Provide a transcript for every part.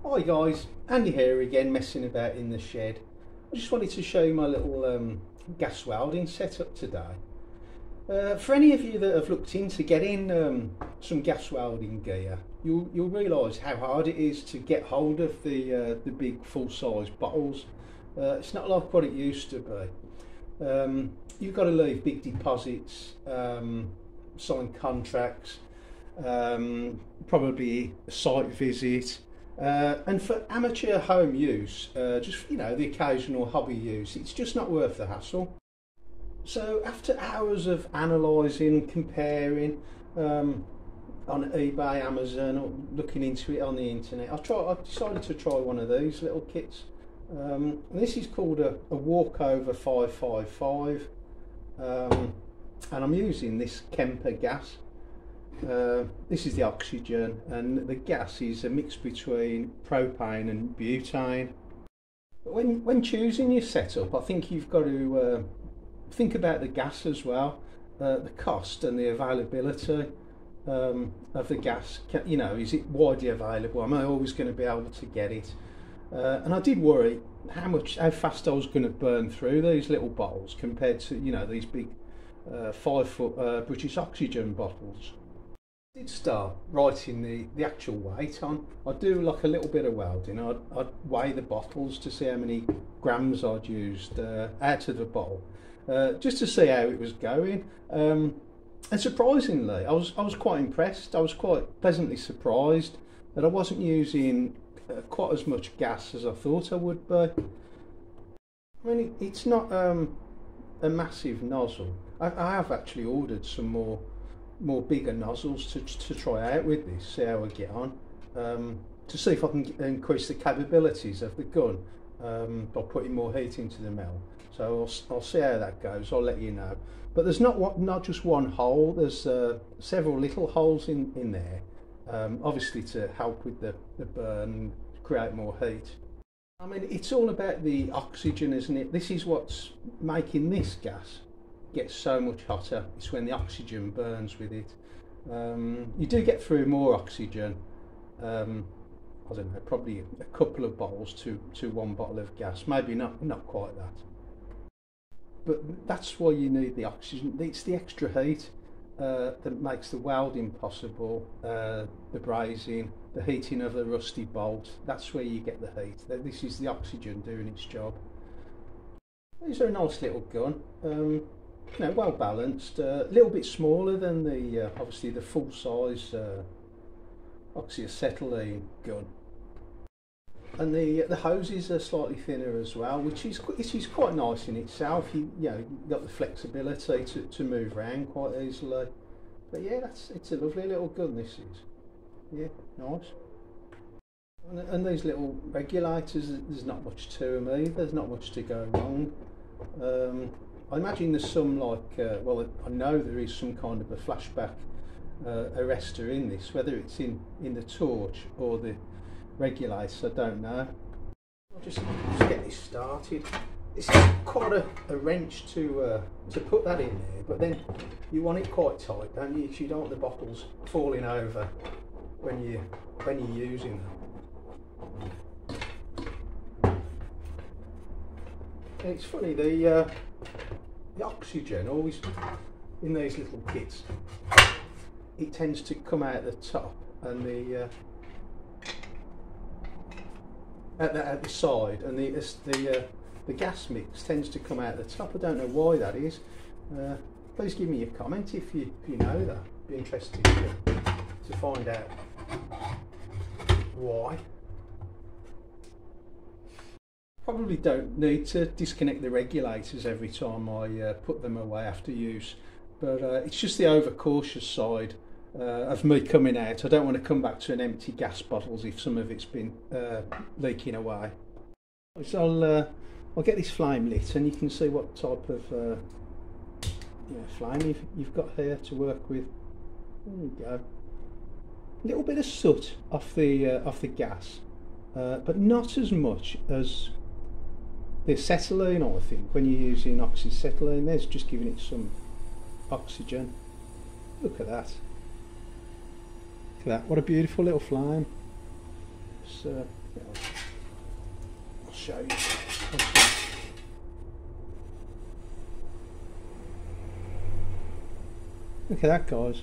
Hi guys, Andy here again, messing about in the shed. I just wanted to show you my little gas welding setup today. For any of you that have looked into getting some gas welding gear, you'll realise how hard it is to get hold of the big full-size bottles. It's not like what it used to be. You've got to leave big deposits, sign contracts, probably a site visit. And for amateur home use, just the occasional hobby use, it's just not worth the hassle. So after hours of analysing, comparing on eBay, Amazon, or looking into it on the internet, I decided to try one of these little kits. And this is called a Walkover 555, and I'm using this Kemper gas. This is the oxygen, and the gas is a mix between propane and butane. When choosing your setup, I think you've got to think about the gas as well, the cost and the availability of the gas. Is it widely available? Am I always going to be able to get it? And I did worry how fast I was going to burn through these little bottles compared to these big 5-foot British oxygen bottles. I did start writing the actual weight on. I'd do like a little bit of welding. I'd weigh the bottles to see how many grams I'd used out of the bottle, just to see how it was going. And surprisingly, I was quite impressed. I was quite pleasantly surprised that I wasn't using quite as much gas as I thought I would be. I mean, it's not a massive nozzle. I have actually ordered some more bigger nozzles to try out with this, see how I get on, to see if I can increase the capabilities of the gun by putting more heat into the metal. So I'll see how that goes. I'll let you know. But there's not just one hole. There's several little holes in there, obviously to help with the burn, create more heat. I mean, it's all about the oxygen, isn't it? This is what's making this gas gets so much hotter. It's when the oxygen burns with it. You do get through more oxygen. I don't know, probably a couple of bottles to one bottle of gas. Maybe not quite that. But that's why you need the oxygen. It's the extra heat that makes the welding possible, the brazing, the heating of the rusty bolt. That's where you get the heat. This is the oxygen doing its job. These are a nice little gun. Well balanced, a little bit smaller than the obviously the full size Acetylene gun, and the hoses are slightly thinner as well, which is quite nice in itself. You've got the flexibility to move around quite easily. But yeah, it's a lovely little gun. This is, yeah, nice. And these little regulators, there's not much to them either. There's not much to go wrong. I imagine there's some I know there is some kind of a flashback arrestor in this, whether it's in the torch or the regulators, I don't know. I'll just get this started. This is quite a wrench to put that in there, but then you want it quite tight, don't you? Because you don't want the bottles falling over when you're using them. And it's funny, the oxygen always in these little kits, it tends to come out the top, and at the side, and the gas mix tends to come out the top. I don't know why that is. Please give me a comment if you know that. Be interested to find out why. Probably don't need to disconnect the regulators every time I put them away after use, but it's just the overcautious side of me coming out. I don't want to come back to an empty gas bottles if some of it's been leaking away. So I'll get this flame lit, and you can see what type of flame you've got here to work with. There we go. A little bit of soot off the gas, but not as much as the acetylene, I think. When you're using oxyacetylene, there's just giving it some oxygen. Look at that. Look at that, what a beautiful little flame. yeah, I'll show you. Look at that, guys.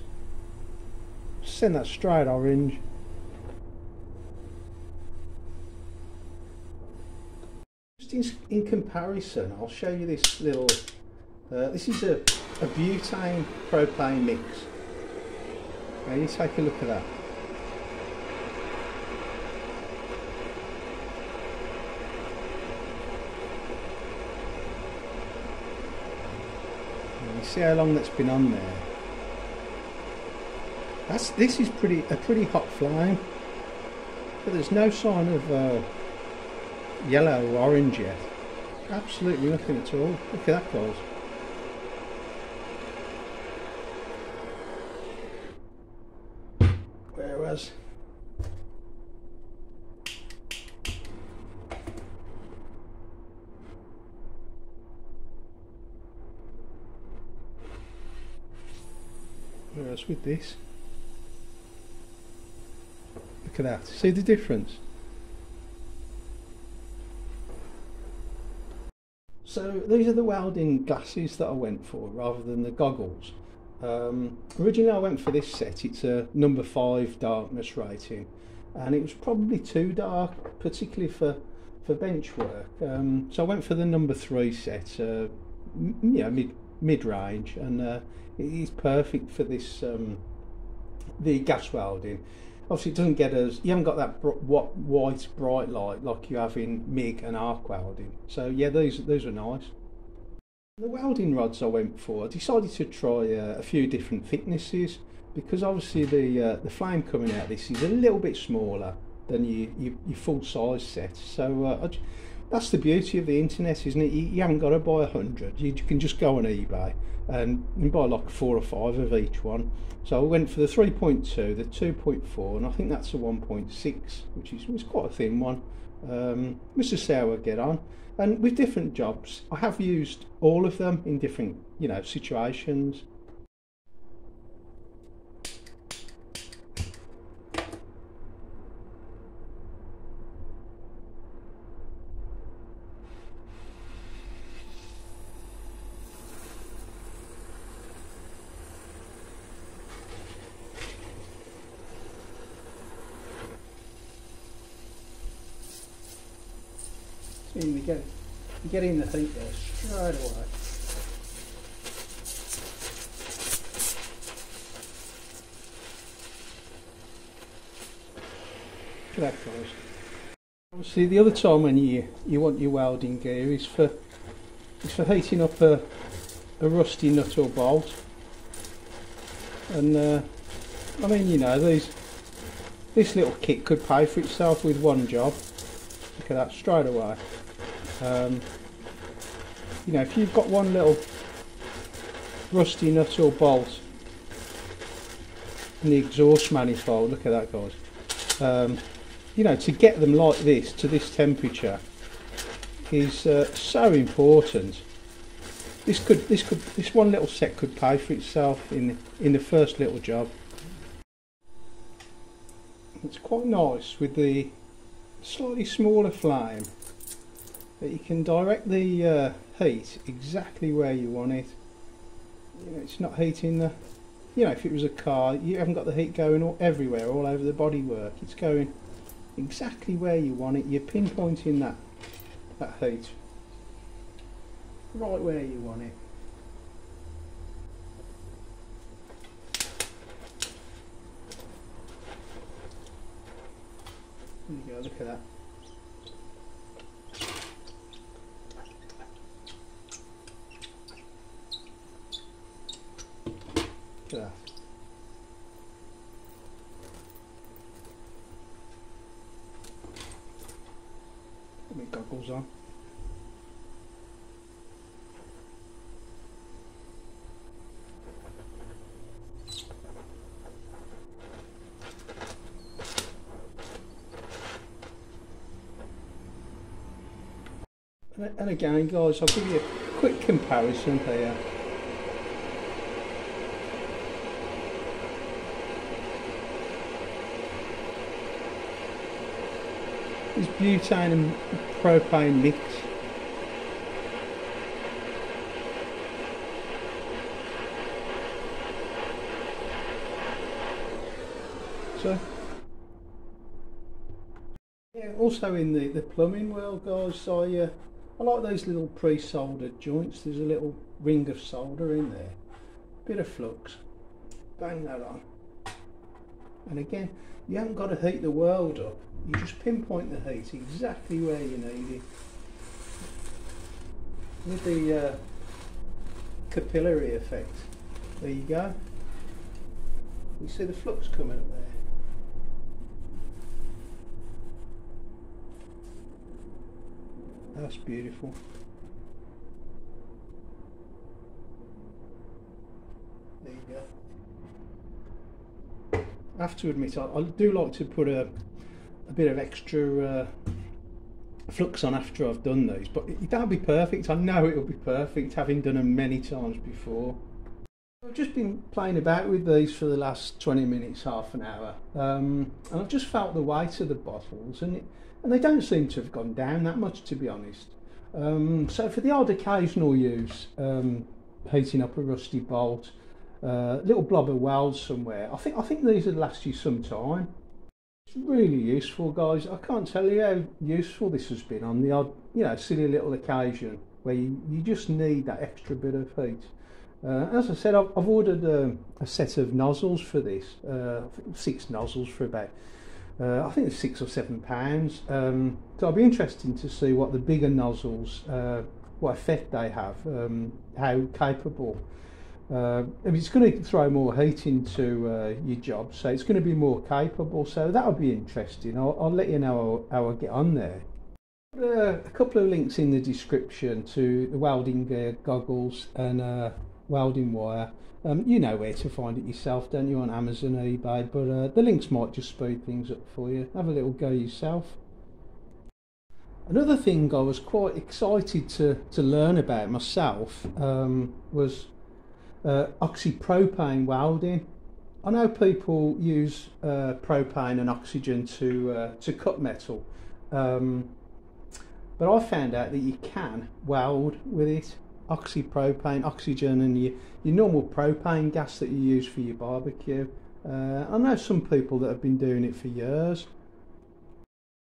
Send that straight orange. Just in comparison, I'll show you this little. This is a butane propane mix. Now you take a look at that. And you see how long that's been on there. This is a pretty hot flame, but there's no sign of yellow or orange yet. Absolutely nothing at all. Look at that, guys. Whereas with this, look at that. See the difference? So these are the welding glasses that I went for rather than the goggles. Originally I went for this set. It's a number 5 darkness rating, and it was probably too dark, particularly for bench work. So I went for the number 3 set, mid-range, and it is perfect for this the gas welding. Obviously, it doesn't get you haven't got that white bright light like you have in MIG and arc welding. So yeah, those are nice. The welding rods I went for, I decided to try a few different thicknesses, because obviously the flame coming out of this is a little bit smaller than your full size set. So that's the beauty of the internet, isn't it? You haven't got to buy 100. You can just go on eBay and buy like 4 or 5 of each one. So I went for the 3.2, the 2.4, and I think that's a 1.6, which is quite a thin one. Let's just see how I get on. And with different jobs, I have used all of them in different, situations. You get in the heat there straight away. Look at that, guys. Obviously, the other time when you want your welding gear is for heating up a rusty nut or bolt. And I mean, this little kit could pay for itself with one job. Look at that, straight away. If you've got one little rusty nut or bolt in the exhaust manifold, look at that, guys. To get them like this to this temperature is so important. This one little set could pay for itself in the first little job. It's quite nice with the slightly smaller flame that you can direct the heat exactly where you want it. It's not heating the, if it was a car, you haven't got the heat going everywhere, all over the bodywork. It's going exactly where you want it. You're pinpointing that heat right where you want it. There you go, look at that. Look at that. Put my goggles on. And again, guys, I'll give you a quick comparison here. This butane and propane mix. So yeah, also in the plumbing world, guys, I like those little pre-soldered joints. There's a little ring of solder in there, bit of flux, bang that on, and again, you haven't got to heat the world up, you just pinpoint the heat exactly where you need it with the capillary effect. There you go, you see the flux coming up there. That's beautiful. There you go. I have to admit, I do like to put a bit of extra flux on after I've done these, but that'll be perfect. I know it'll be perfect, having done them many times before. I've just been playing about with these for the last 20 minutes, half an hour, and I've just felt the weight of the bottles, and they don't seem to have gone down that much, to be honest. So for the odd occasional use, heating up a rusty bolt, little blob of weld somewhere, I think these would last you some time. It's really useful, guys. I can't tell you how useful this has been on the odd, silly little occasion where you just need that extra bit of heat. As I said, I've ordered a set of nozzles for this, 6 nozzles for about I think it's £6 or £7. So it'll be interesting to see what the bigger nozzles, what effect they have, how capable. It's going to throw more heat into your job, so it's going to be more capable. So that'll be interesting. I'll let you know how I get on there. A couple of links in the description to the welding goggles and welding wire. You know where to find it yourself, don't you, on Amazon, eBay, but the links might just speed things up for you. Have a little go yourself. Another thing I was quite excited to learn about myself was oxypropane welding. I know people use propane and oxygen to cut metal, but I found out that you can weld with it. Oxypropane, oxygen, and your normal propane gas that you use for your barbecue. I know some people that have been doing it for years.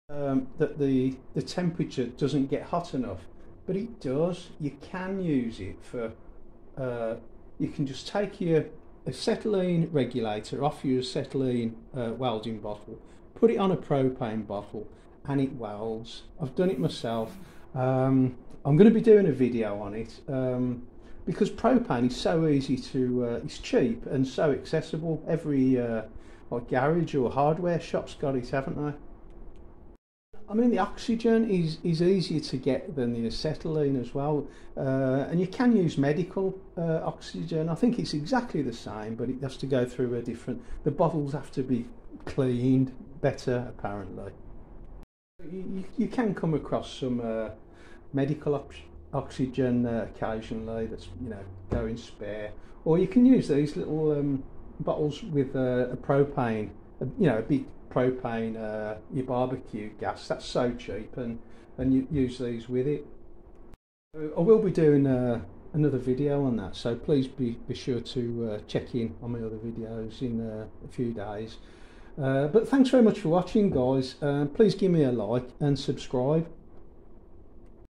That the temperature doesn't get hot enough, but it does. You can use it for. You can just take your acetylene regulator off your acetylene welding bottle, put it on a propane bottle, and it welds. I've done it myself. I'm going to be doing a video on it because propane is so easy to, it's cheap and so accessible. Every like garage or hardware shop's got it, haven't they? I mean, the oxygen is easier to get than the acetylene as well, and you can use medical oxygen. I think it's exactly the same, but it has to go through a different, the bottles have to be cleaned better apparently. You can come across some medical oxygen occasionally that's going spare, or you can use these little bottles with a propane, a big propane, your barbecue gas. That's so cheap, and you use these with it. I will be doing another video on that, so please be sure to check in on my other videos in a few days. But thanks very much for watching, guys. Please give me a like and subscribe.